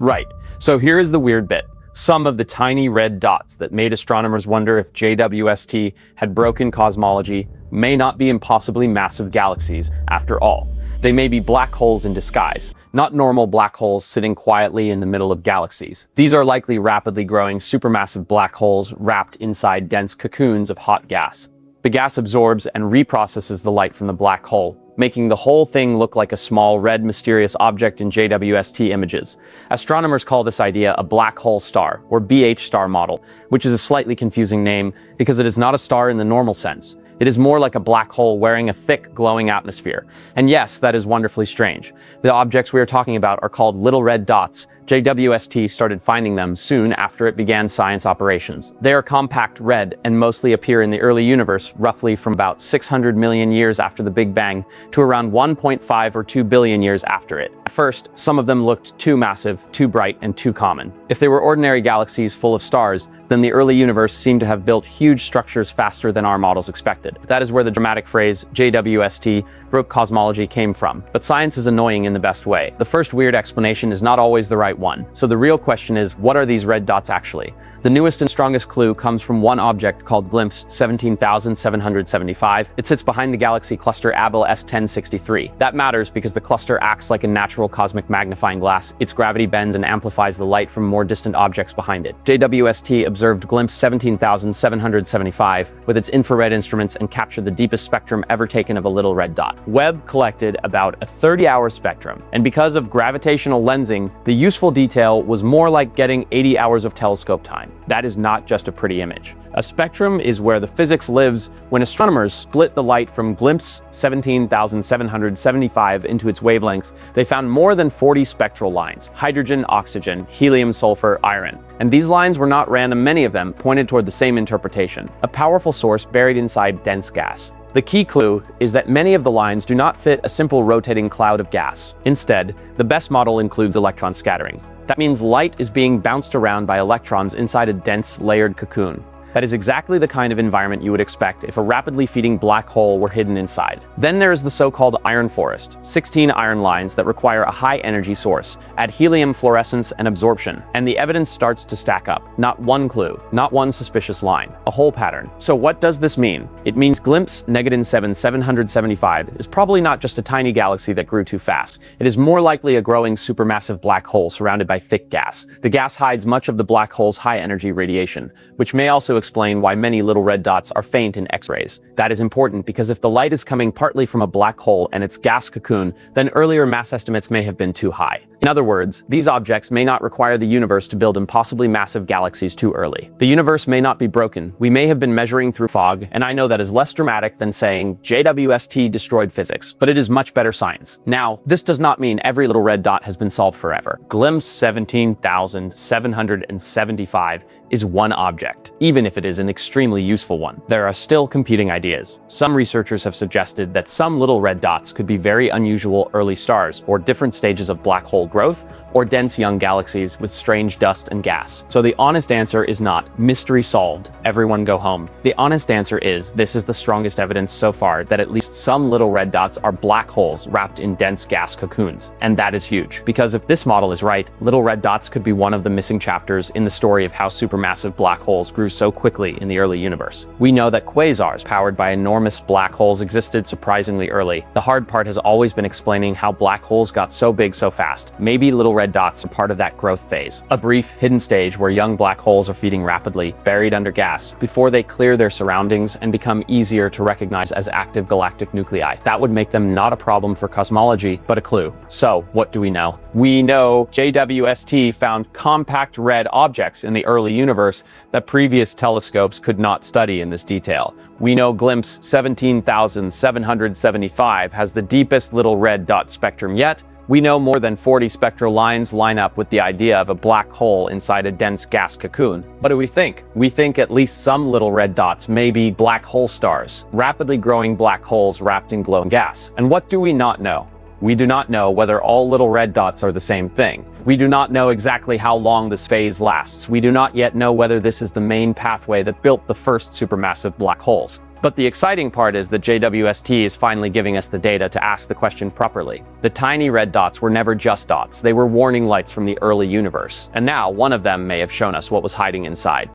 Right. So here is the weird bit. Some of the tiny red dots that made astronomers wonder if JWST had broken cosmology may not be impossibly massive galaxies after all. They may be black holes in disguise, not normal black holes sitting quietly in the middle of galaxies. These are likely rapidly growing supermassive black holes wrapped inside dense cocoons of hot gas. The gas absorbs and reprocesses the light from the black hole, making the whole thing look like a small red mysterious object in JWST images. Astronomers call this idea a black hole star, or BH star model, which is a slightly confusing name because it is not a star in the normal sense. It is more like a black hole wearing a thick, glowing atmosphere. And yes, that is wonderfully strange. The objects we are talking about are called little red dots. JWST started finding them soon after it began science operations. They are compact red and mostly appear in the early universe, roughly from about 600 million years after the Big Bang to around 1.5 or 2 billion years after it. At first, some of them looked too massive, too bright, and too common. If they were ordinary galaxies full of stars, then the early universe seemed to have built huge structures faster than our models expected. That is where the dramatic phrase JWST broke cosmology came from. But science is annoying in the best way. The first weird explanation is not always the right one. So the real question is, what are these red dots actually? The newest and strongest clue comes from one object called glimpse 17,775. It sits behind the galaxy cluster Abell S1063. That matters because the cluster acts like a natural cosmic magnifying glass. Its gravity bends and amplifies the light from more distant objects behind it. JWST observed glimpse 17,775 with its infrared instruments and captured the deepest spectrum ever taken of a little red dot. Webb collected about a 30-hour spectrum, and because of gravitational lensing, the useful detail was more like getting 80 hours of telescope time. That is not just a pretty image. A spectrum is where the physics lives when astronomers split the light from glimpse 17,775 into its wavelengths. They found more than 40 spectral lines: hydrogen, oxygen, helium, sulfur, iron. And these lines were not random. Many of them pointed toward the same interpretation: a powerful source buried inside dense gas. The key clue is that many of the lines do not fit a simple rotating cloud of gas. Instead, the best model includes electron scattering. That means light is being bounced around by electrons inside a dense, layered cocoon. That is exactly the kind of environment you would expect if a rapidly feeding black hole were hidden inside. Then there is the so-called iron forest, 16 iron lines that require a high energy source, add helium fluorescence and absorption, and the evidence starts to stack up. Not one clue, not one suspicious line, a whole pattern. So what does this mean? It means glimpse 17,775 is probably not just a tiny galaxy that grew too fast. It is more likely a growing supermassive black hole surrounded by thick gas. The gas hides much of the black hole's high energy radiation, which may also explain why many little red dots are faint in X-rays. That is important because if the light is coming partly from a black hole and its gas cocoon, then earlier mass estimates may have been too high. In other words, these objects may not require the universe to build impossibly massive galaxies too early. The universe may not be broken. We may have been measuring through fog, and I know that is less dramatic than saying JWST destroyed physics, but it is much better science. Now, this does not mean every little red dot has been solved forever. Glimpse 17,775 is one object, even if it is an extremely useful one. There are still competing ideas. Some researchers have suggested that some little red dots could be very unusual early stars, or different stages of black hole growth, or dense young galaxies with strange dust and gas. So the honest answer is not mystery solved, everyone go home. The honest answer is this is the strongest evidence so far that at least some little red dots are black holes wrapped in dense gas cocoons. And that is huge, because if this model is right, little red dots could be one of the missing chapters in the story of how supermassive black holes grew so quickly in the early universe. We know that quasars powered by enormous black holes existed surprisingly early. The hard part has always been explaining how black holes got so big so fast. Maybe little red dots are part of that growth phase, a brief hidden stage where young black holes are feeding rapidly, buried under gas, before they clear their surroundings and become easier to recognize as active galactic nuclei. That would make them not a problem for cosmology, but a clue. So, what do we know? We know JWST found compact red objects in the early universe that previous telescopes could not study in this detail. We know glimpse 17,775 has the deepest little red dot spectrum yet. We know more than 40 spectral lines line up with the idea of a black hole inside a dense gas cocoon. What do we think? We think at least some little red dots may be black hole stars, rapidly growing black holes wrapped in glowing gas. And what do we not know? We do not know whether all little red dots are the same thing. We do not know exactly how long this phase lasts. We do not yet know whether this is the main pathway that built the first supermassive black holes. But the exciting part is that JWST is finally giving us the data to ask the question properly. The tiny red dots were never just dots, they were warning lights from the early universe. And now, one of them may have shown us what was hiding inside.